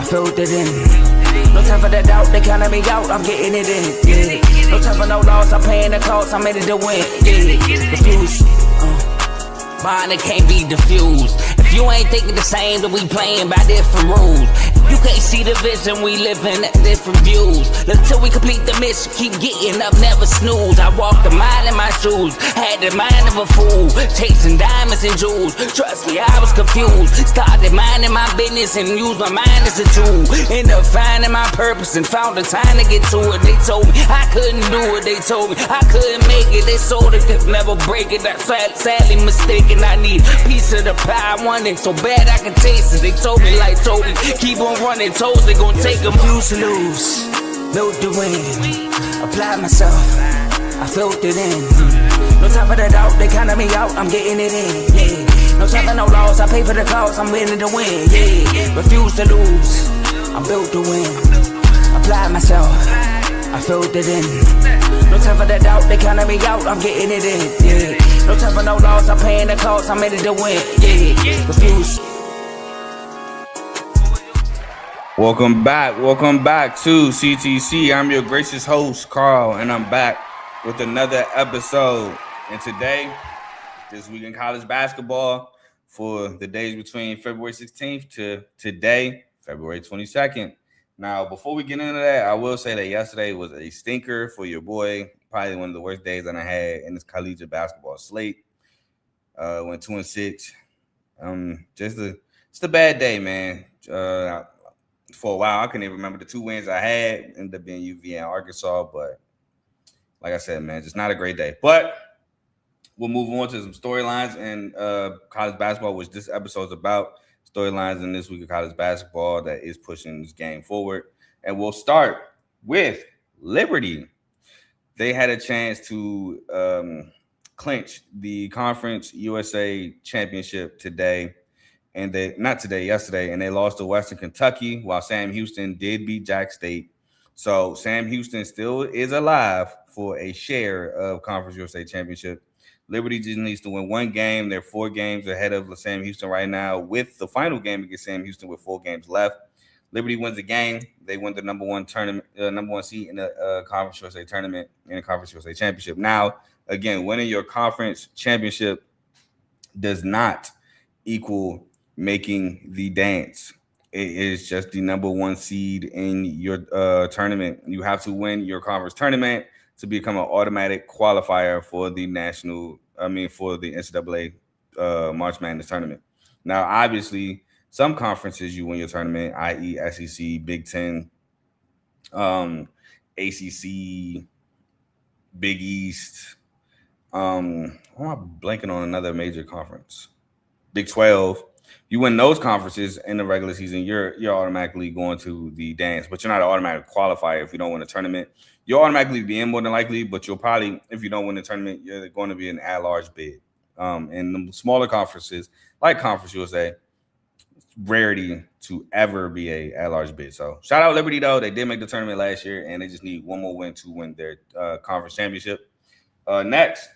I filled it in. No time for that doubt, they counted me out, I'm getting it in, yeah. No time for no loss, I'm paying the cost, I'm in it to win, yeah. Diffuse, mine it can't be diffused. If you ain't thinking the same, then we playing by different rules. You can't see the vision, we living at different views. Until we complete the mission, keep getting up, never snooze. I walked a mile in my shoes, had the mind of a fool, chasing diamonds and jewels. Trust me, I was confused. Started minding my business and used my mind as a tool. Ended up finding my purpose and found the time to get to it. They told me I couldn't do it, they told me I couldn't make it. They sold it, could never break it. That's sadly mistaken. I need a piece of the pie, I want it so bad I can taste it. They told me like Toby, keep on running, toes they gon' take them. Used to lose, built to win, applied myself, I filled it in. No time for the doubt, they counted me out, I'm getting it in, yeah. No time for no loss, I pay for the cost, I'm winning to win, yeah. Refuse to lose, I'm built to win, applied myself, I filled it in. No time for the doubt, they counted me out, I'm getting it in, yeah. No time for no loss, I'm paying the cost, I'm in it to win, yeah. Refuse. Welcome back to CTC. I'm your gracious host, Carl, and I'm back with another episode. And today, this week in college basketball for the days between February 16th to today, February 22nd. Now, before we get into that, I will say that yesterday was a stinker for your boy. Probably one of the worst days that I had in this collegiate basketball slate. Went 2-6. Just a bad day, man. For a while, I couldn't even remember the two wins I had. Ended up being UVA and Arkansas, but like I said, man, just not a great day. But we'll move on to some storylines in college basketball, which this episode is about. Storylines in this week of college basketball that is pushing this game forward. And we'll start with Liberty. They had a chance to clinch the Conference USA Championship today. And yesterday, and they lost to Western Kentucky, while Sam Houston did beat Jack State. So Sam Houston still is alive for a share of Conference USA Championship. Liberty just needs to win one game. They're 4 games ahead of Sam Houston right now, with the final game against Sam Houston with 4 games left. Liberty wins the game. They win the number one seed in the Conference USA tournament and the Conference USA Championship. Now, again, winning your conference championship does not equal making the dance. It is just the number one seed in your tournament. You have to win your conference tournament to become an automatic qualifier for the for the NCAA March Madness tournament. Now, obviously, some conferences you win your tournament, i.e. SEC, Big Ten, ACC, Big East. Why am I blanking on another major conference? Big 12. You win those conferences in the regular season, you're automatically going to the dance, but you're not an automatic qualifier if you don't win a tournament. You'll automatically be in more than likely, but you'll probably, if you don't win the tournament, you're going to be an at-large bid. And the smaller conferences, like Conference USA, it's rarity to ever be a at-large bid. So shout out Liberty, though. They did make the tournament last year, and they just need one more win to win their conference championship. Next,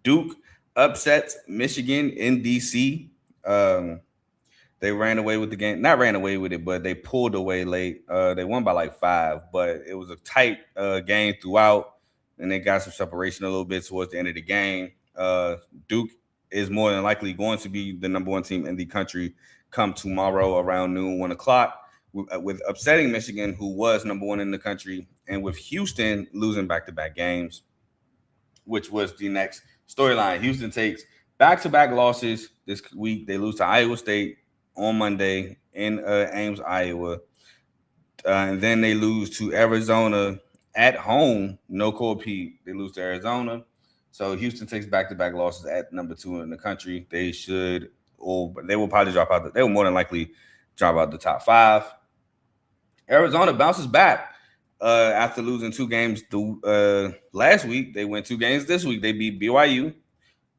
Duke upsets Michigan in D.C. They ran away with the game. Not ran away with it, but they pulled away late. They won by like 5, but it was a tight game throughout, and they got some separation a little bit towards the end of the game. Duke is more than likely going to be the number one team in the country come tomorrow around noon, 1 o'clock, with upsetting Michigan, who was number one in the country, and with Houston losing back-to-back games, which was the next storyline. Houston takes back-to-back losses this week. They lose to Iowa State on Monday in Ames, Iowa. And then they lose to Arizona at home. No Cole Pete. They lose to Arizona. So Houston takes back-to-back losses at number 2 in the country. They will probably drop out. They will more than likely drop out the top 5. Arizona bounces back after losing 2 games last week. They win 2 games this week. They beat BYU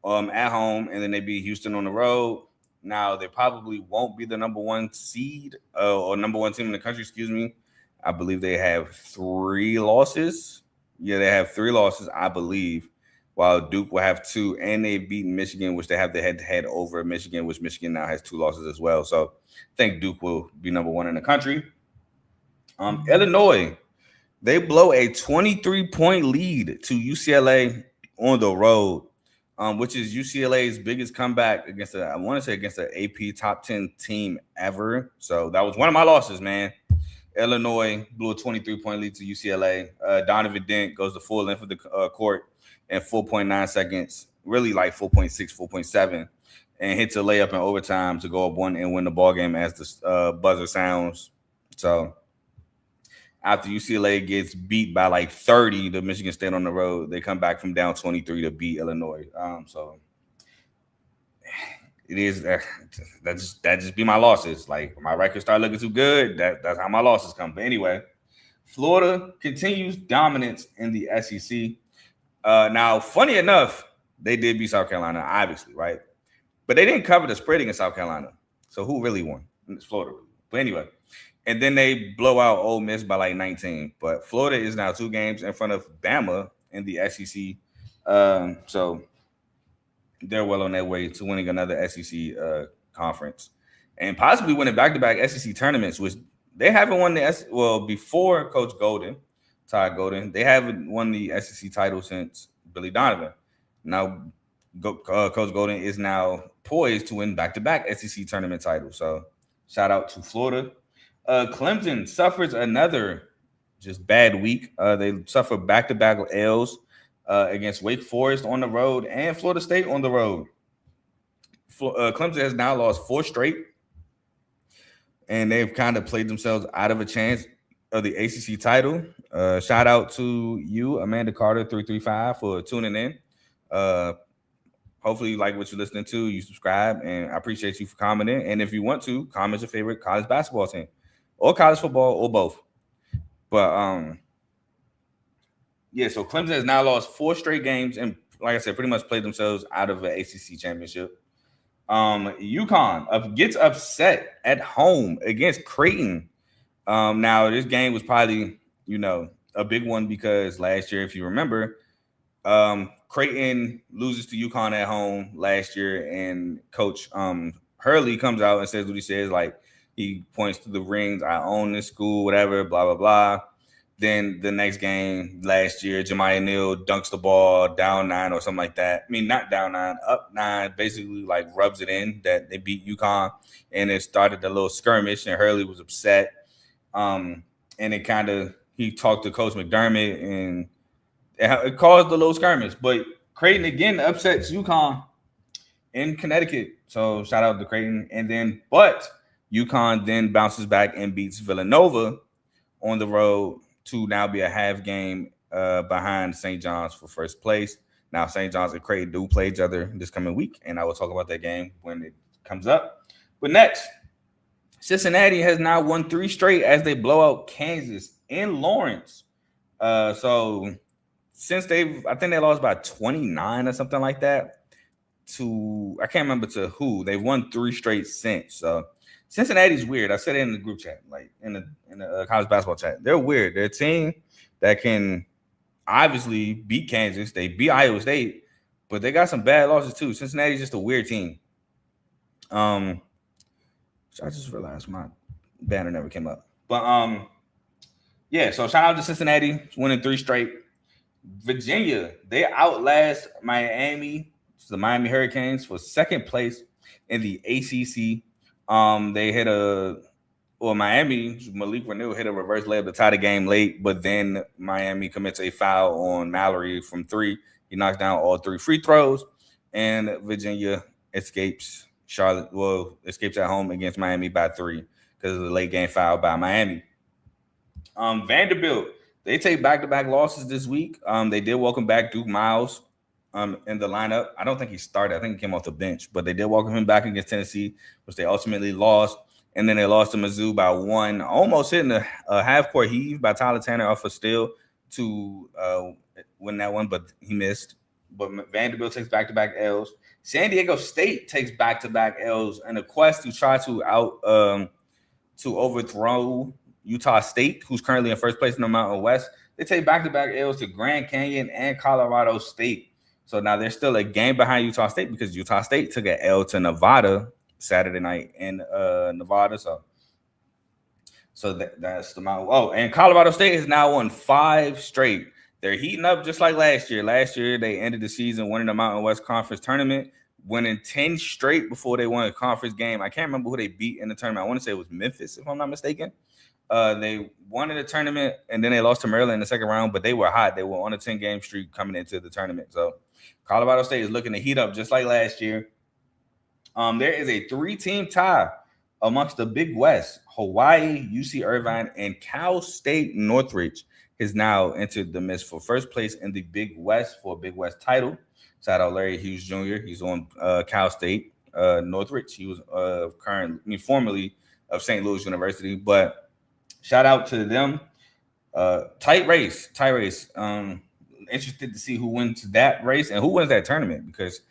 at home, and then they beat Houston on the road. Now, they probably won't be the number one seed or number one team in the country, excuse me. I believe they have 3 losses. Yeah, they have 3 losses, I believe. while Duke will have 2, and they've beaten Michigan, which they have the head-to-head over Michigan, which Michigan now has 2 losses as well. So I think Duke will be number 1 in the country. Illinois, they blow a 23-point lead to UCLA on the road, which is UCLA's biggest comeback against against an AP top 10 team ever. So that was one of my losses, man. Illinois blew a 23-point lead to UCLA. Donovan Dent goes the full length of the court in 4.9 seconds, really like 4.6, 4.7, and hits a layup in overtime to go up 1 and win the ball game as the buzzer sounds. So after UCLA gets beat by like 30 to Michigan State on the road, they come back from down 23 to beat Illinois. So it is that just be my losses. Like my record start looking too good. That's how my losses come. But anyway, Florida continues dominance in the SEC. Now, funny enough, they did beat South Carolina, obviously, right? But they didn't cover the spread against South Carolina. So who really won? It's Florida. But anyway, and then they blow out Ole Miss by like 19. But Florida is now 2 games in front of Bama in the SEC. So they're well on their way to winning another SEC conference and possibly winning back-to-back SEC tournaments, which they haven't won before Coach Golden, Todd Golden, they haven't won the SEC title since Billy Donovan. Now, Coach Golden is now poised to win back-to-back SEC tournament titles. So shout out to Florida. Clemson suffers another just bad week. They suffer back-to-back L's against Wake Forest on the road and Florida State on the road. Clemson has now lost 4 straight, and they've kind of played themselves out of a chance of the ACC title. Shout out to you, Amanda Carter 335, for tuning in. Hopefully you like what you're listening to. You subscribe, and I appreciate you for commenting. And if you want to, comment your favorite college basketball team or college football or both. But yeah, so Clemson has now lost 4 straight games and, like I said, pretty much played themselves out of an ACC championship. UConn gets upset at home against Creighton. Now, this game was probably, a big one because last year, if you remember, Creighton loses to UConn at home last year, and Coach Hurley comes out and says what he says, like he points to the rings, I own this school, whatever, blah, blah, blah. Then the next game last year, Jemiah Neal dunks the ball down 9 or something like that. I mean, not down 9, up 9, basically like rubs it in that they beat UConn, and it started a little skirmish, and Hurley was upset. And he talked to Coach McDermott, and it caused a little skirmish. But Creighton again upsets UConn in Connecticut. So shout out to Creighton. But UConn then bounces back and beats Villanova on the road to now be a half game behind St. John's for first place. Now, St. John's and Creighton do play each other this coming week, and I will talk about that game when it comes up. But next, Cincinnati has now won 3 straight as they blow out Kansas in Lawrence. So since I think they lost by 29 or something like that I can't remember to who. They've won 3 straight since. So Cincinnati's weird. I said it in the group chat, like in the college basketball chat. They're weird. They're a team that can obviously beat Kansas. They beat Iowa State, but they got some bad losses too. Cincinnati's just a weird team. I just realized my banner never came up. But yeah, so shout out to Cincinnati, winning 3 straight. Virginia, they outlast Miami, the Miami Hurricanes, for second place in the ACC. They hit Miami, Malik Reneau hit a reverse layup to tie the game late, but then Miami commits a foul on Mallory from 3. He knocks down all 3 free throws, and Virginia escapes at home against Miami by 3 because of the late game foul by Miami. Vanderbilt, they take back-to-back losses this week. They did welcome back Duke Miles in the lineup. I don't think he started. I think he came off the bench, but they did welcome him back against Tennessee, which they ultimately lost. And then they lost to Mizzou by 1, almost hitting a half-court heave by Tyler Tanner off a steal to win that one, but he missed. But Vanderbilt takes back-to-back L's. San Diego State takes back-to-back L's in a quest to try to overthrow Utah State, who's currently in first place in the Mountain West. They take back-to-back L's to Grand Canyon and Colorado State. So now they're still a game behind Utah State because Utah State took an L to Nevada Saturday night in Nevada. So that's the amount. Oh, and Colorado State is now won 5 straight. They're heating up just like last year. Last year, they ended the season winning the Mountain West Conference tournament, winning 10 straight before they won a conference game. I can't remember who they beat in the tournament. I want to say it was Memphis, if I'm not mistaken. They won in the tournament, and then they lost to Maryland in the second round, but they were hot. They were on a 10-game streak coming into the tournament. So Colorado State is looking to heat up just like last year. There is a 3-team tie amongst the Big West. Hawaii, UC Irvine, and Cal State Northridge has now entered the mix for first place in the Big West for a Big West title. Shout out Larry Hughes Jr. He's on Cal State Northridge. He was formerly of St. Louis University, but shout out to them. Tight race. Interested to see who wins that race and who wins that tournament, because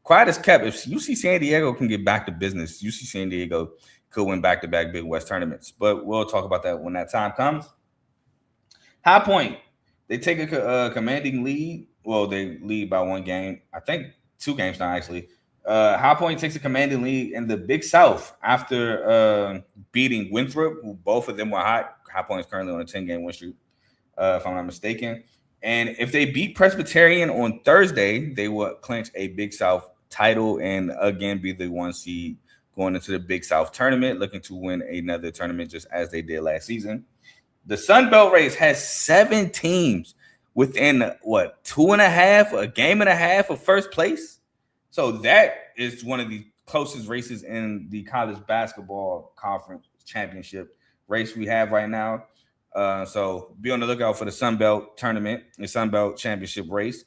quiet as kept, if UC San Diego can get back to business, UC San Diego could win back-to-back Big West tournaments. But we'll talk about that when that time comes. High Point, they take a commanding lead. Well, they lead by 1 game. I think 2 games now, actually. High Point takes a commanding lead in the Big South after beating Winthrop, who both of them were hot. High Point is currently on a 10-game win streak, if I'm not mistaken. And if they beat Presbyterian on Thursday, they will clinch a Big South title and again be the 1 seed going into the Big South tournament, looking to win another tournament just as they did last season. The Sun Belt race has 7 teams within, 2.5, a game and a half of first place. So that is one of the closest races in the college basketball conference championship race we have right now. So be on the lookout for the Sun Belt tournament, the Sun Belt championship race.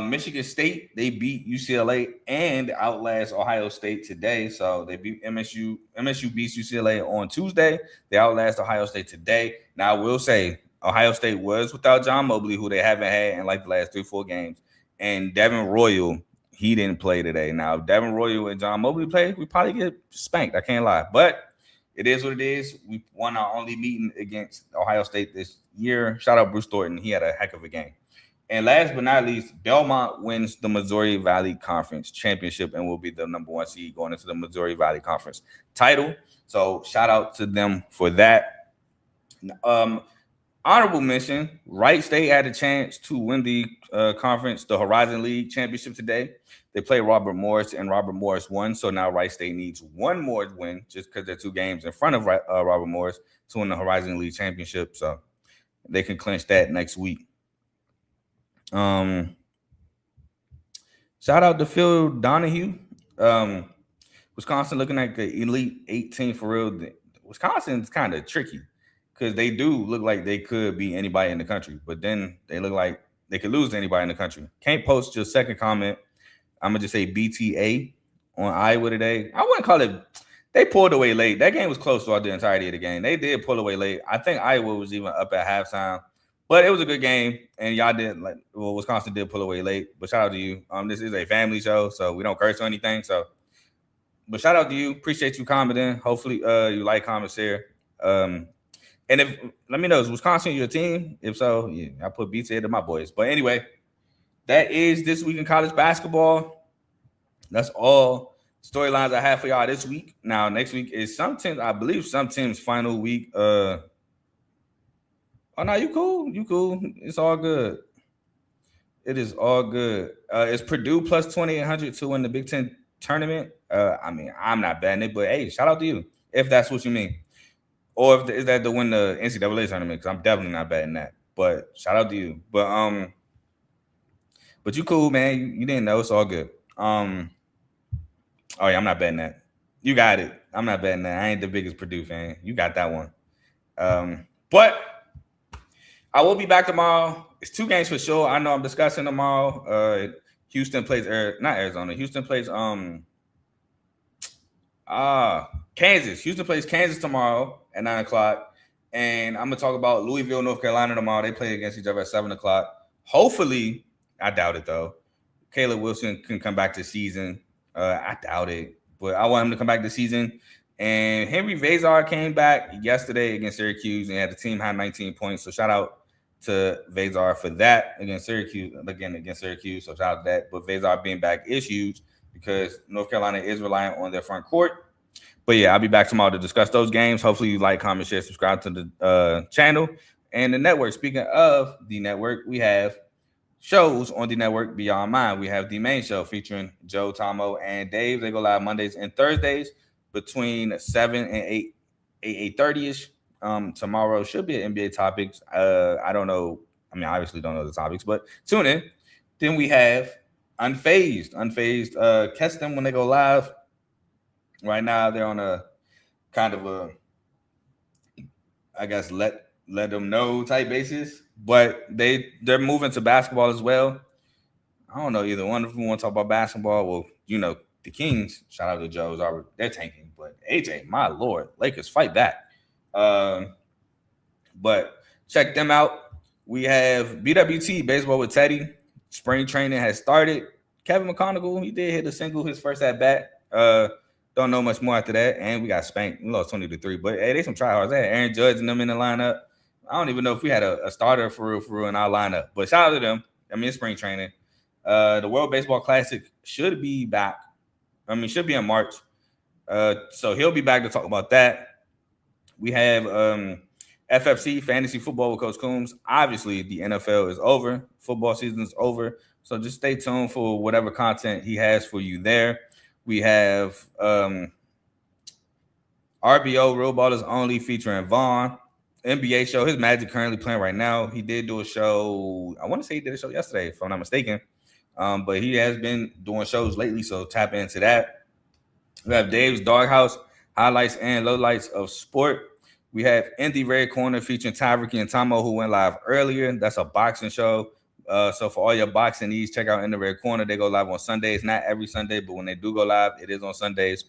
Michigan State, they beat UCLA and outlast Ohio State today. So they beat MSU. MSU beats UCLA on Tuesday. They outlast Ohio State today. Now, I will say Ohio State was without John Mobley, who they haven't had in like the last 3-4 games. And Devin Royal, he didn't play today. Now, if Devin Royal and John Mobley play, we probably get spanked. I can't lie. But it is what it is. We won our only meeting against Ohio State this year. Shout out Bruce Thornton. He had a heck of a game. And last but not least, Belmont wins the Missouri Valley Conference Championship and will be the number 1 seed going into the Missouri Valley Conference title. So shout out to them for that. Honorable mention, Wright State had a chance to win the conference, the Horizon League Championship today. They played Robert Morris, and Robert Morris won. So now Wright State needs 1 more win just because they're 2 games in front of Robert Morris to win the Horizon League Championship. So they can clinch that next week. Shout out to Phil Donahue. Wisconsin looking like the Elite 18 for real. Wisconsin's kind of tricky because they do look like they could be anybody in the country, but then they look like they could lose to anybody in the country. Can't post your second comment. I'm gonna just say BTA on Iowa today. I wouldn't call it. They pulled away late. That game was close throughout the entirety of the game. They did pull away late. I think Iowa was even up at halftime. But it was a good game, and Wisconsin did pull away late. But shout out to you. This is a family show, so we don't curse or anything. But shout out to you. Appreciate you commenting. Hopefully, you like, comment, share. And let me know, is Wisconsin your team? If so, yeah, I put BTA to my boys. But anyway, that is this week in college basketball. That's all storylines I have for y'all this week. Now, next week is some teams' final week. Oh, no, you cool. You cool. It's all good. It is all good. It's Purdue plus 2,800 to win the Big Ten tournament. I'm not betting it, but hey, shout out to you if that's what you mean. Or is that to win the NCAA tournament? Because I'm definitely not betting that. But shout out to you. But you cool, man. You didn't know. It's all good. Oh, yeah, I'm not betting that. You got it. I'm not betting that. I ain't the biggest Purdue fan. You got that one. But I will be back tomorrow. It's 2 games for sure. I know I'm discussing tomorrow. Houston plays not Arizona. Houston plays Kansas. Houston plays Kansas tomorrow at 9:00. And I'm gonna talk about Louisville, North Carolina tomorrow. They play against each other at 7:00. Hopefully, I doubt it though. Caleb Wilson can come back this season. I doubt it, but I want him to come back this season. And Henry Vezar came back yesterday against Syracuse and had the team high 19 points. So shout out to Vazar for that against Syracuse. So shout out to that. But Vazar being back is huge because North Carolina is relying on their front court. But yeah, I'll be back tomorrow to discuss those games. Hopefully you like, comment, share, subscribe to the channel and the network. Speaking of the network, we have shows on the network beyond mine. We have the main show featuring Joe, Tomo, and Dave. They go live Mondays and Thursdays between 7 and 8:30ish. Tomorrow should be NBA topics. I don't know. I mean, I obviously don't know the topics, but tune in. Then we have Unfazed. Catch them when they go live. Right now, they're on a kind of a, I guess, let them know type basis, but they're moving to basketball as well. I don't know either one of them want to talk about basketball. Well, you know, the Kings, shout out to Joe's, they're tanking, but AJ, my Lord, Lakers fight back. But check them out. We have BWT, Baseball with Teddy. Spring training has started. Kevin McConaughey, he did hit a single his first at bat. Don't know much more after that. And we got spanked. We lost 20-3. But hey, they some tryhards. They had Aaron Judge and them in the lineup. I don't even know if we had a starter for real in our lineup. But shout out to them. I mean, it's spring training. The World Baseball Classic should be back. I mean, should be in March. So he'll be back to talk about that. We have FFC, Fantasy Football with Coach Coombs. Obviously, the NFL is over. Football season is over. So just stay tuned for whatever content he has for you there. We have RBO, Real Ballers Only, featuring Vaughn. NBA show. His Magic currently playing right now. He did do a show. I want to say he did a show yesterday, if I'm not mistaken. But he has been doing shows lately, so tap into that. We have Dave's Doghouse, highlights and lowlights of sport. We have In the Red Corner featuring Tyreek and Tomo, who went live earlier. That's a boxing show. So for all your boxing needs, check out In the Red Corner. They go live on Sundays, not every Sunday, but when they do go live, it is on Sundays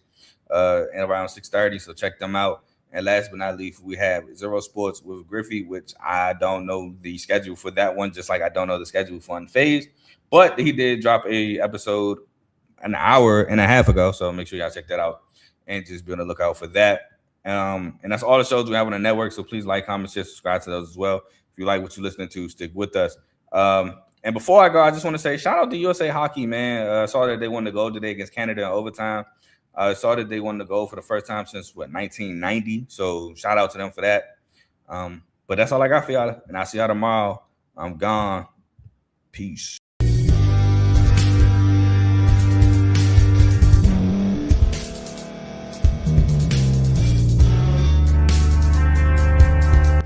and around 6:30. So check them out. And last but not least, we have Zero Sports with Griffey, which I don't know the schedule for that one, just like I don't know the schedule for Unfazed. But he did drop a episode an hour and a half ago, so make sure y'all check that out and just be on the lookout for that. And that's all the shows we have on the network. So please like, comment, share, subscribe to those as well. If you like what you're listening to, stick with us. And before I go, I just want to say shout out to USA Hockey, man. Saw that they won the gold today against Canada in overtime. Saw that they won the gold for the first time since 1990. So shout out to them for that. But that's all I got for y'all. And I'll see y'all tomorrow. I'm gone. Peace.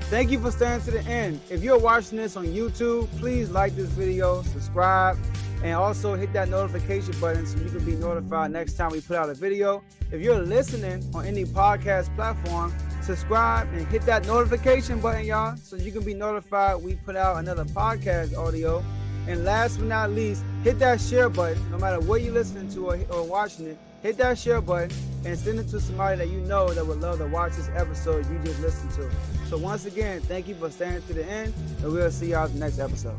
Thank you for staying to the end. If you're watching this on YouTube, please like this video, subscribe, and also hit that notification button so you can be notified next time we put out a video. If you're listening on any podcast platform, subscribe and hit that notification button, y'all, so you can be notified we put out another podcast audio. And last but not least, hit that share button. No matter what you're listening to or watching it, hit that share button and send it to somebody that you know that would love to watch this episode you just listened to. So once again, thank you for staying to the end, and we'll see y'all in the next episode.